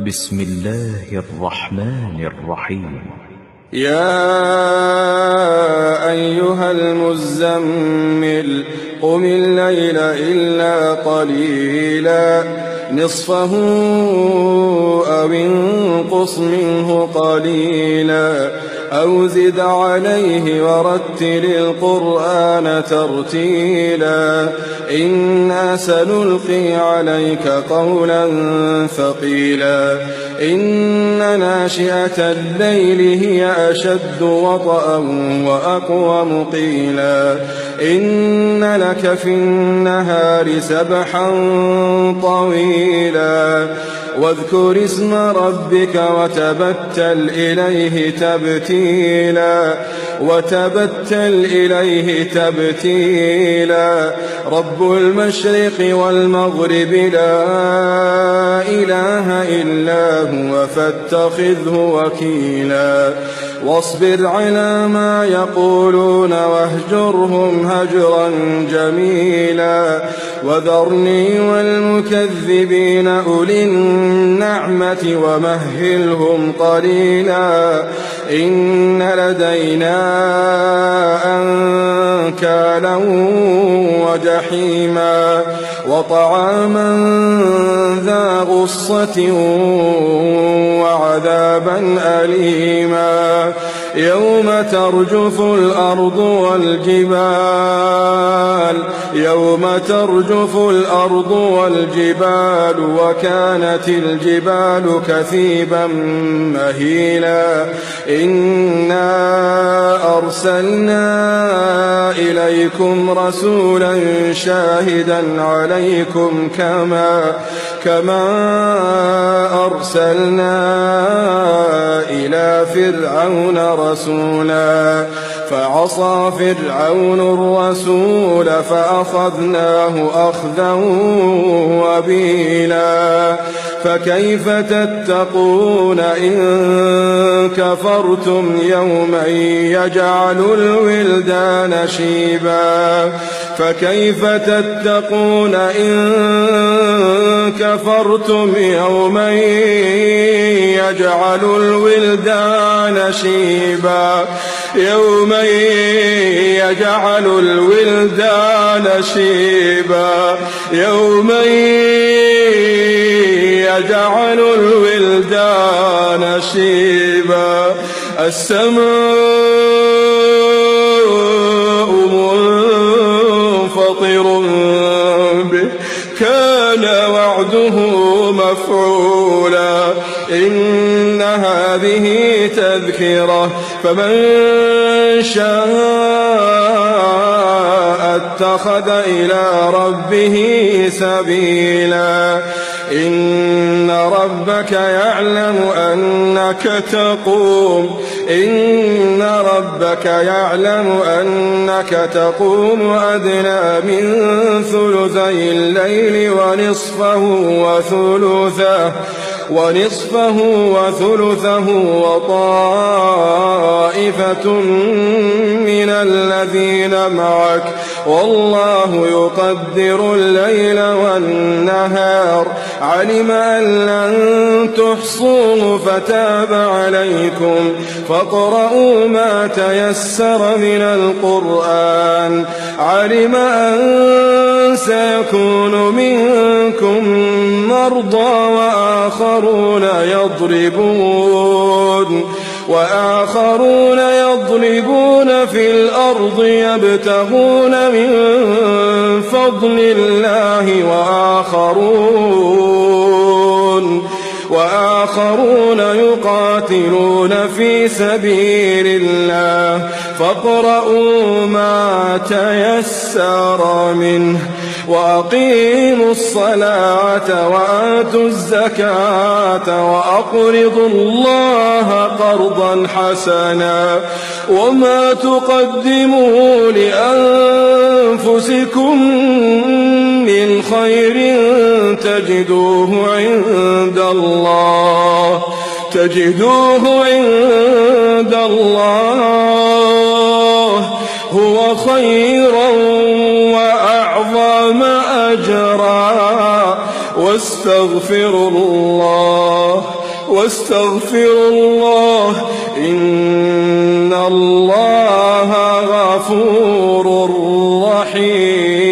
بسم الله الرحمن الرحيم. يا أيها المزمل قم الليل إلا قليلا نصفه أو انقص منه قليلا أو زد عليه ورتل القرآن ترتيلا إنا سنلقي عليك قولا ثقيلا إن ناشئة الليل هي أشد وطئا وأقوم قيلا إن لك في النهار سبحا طويلا واذكر اسم ربك وتبتل إليه تبتيلا رب المشرق والمغرب لا إله إلا هو فاتخذه وكيلا واصبر على ما يقولون واهجرهم هجرا جميلا وذرني والمكذبين أولي النعمة ومهلهم قليلا إن لدينا أنكالا وجحيما وطعاما ذا غصة وعذابا أليما يوم ترجف الأرض والجبال وكانت الجبال كثيبا مهيلا إنا أرسلنا إليكم رسولا شاهدا عليكم كما أرسلنا إلى فرعون رسولا فعصى فرعون الرسول فأخذناه أخذا وبيلا فكيف تتقون إن كفرتم يوما يجعل الولدان شيبا فكيف تتقون إن كفرتم يوما يجعل الولدان شيبا يوما يجعل الولدان شيبا يوما يجعل الولدان شيبا السماء منفطر به كان وعده مفعولا إن هذه تذكرة فمن شاء اتخذ إلى ربه سبيلا إن ربك يعلم أنك تقوم أدنى من ثلثي الليل ونصفه وثلثه وطائفة من الذين معك والله يقدر الليل والنهار علم أن لن تحصوه فتاب عليكم فاقرؤوا ما تيسر من القرآن علم أن سيكون منكم مرضى وآخرون يضربون في الأرض يبتغون من فضل الله وآخرون يقاتلون في سبيل الله فاقرؤوا ما تيسر منه وأقيموا الصلاة وآتوا الزكاة وأقرضوا الله قرضا حسنا وما تقدموا لأنفسكم من خير تجدوه عند الله هو خيرا وأعظم أجرا واستغفروا الله واستغفروا الله إن الله غفور رحيم.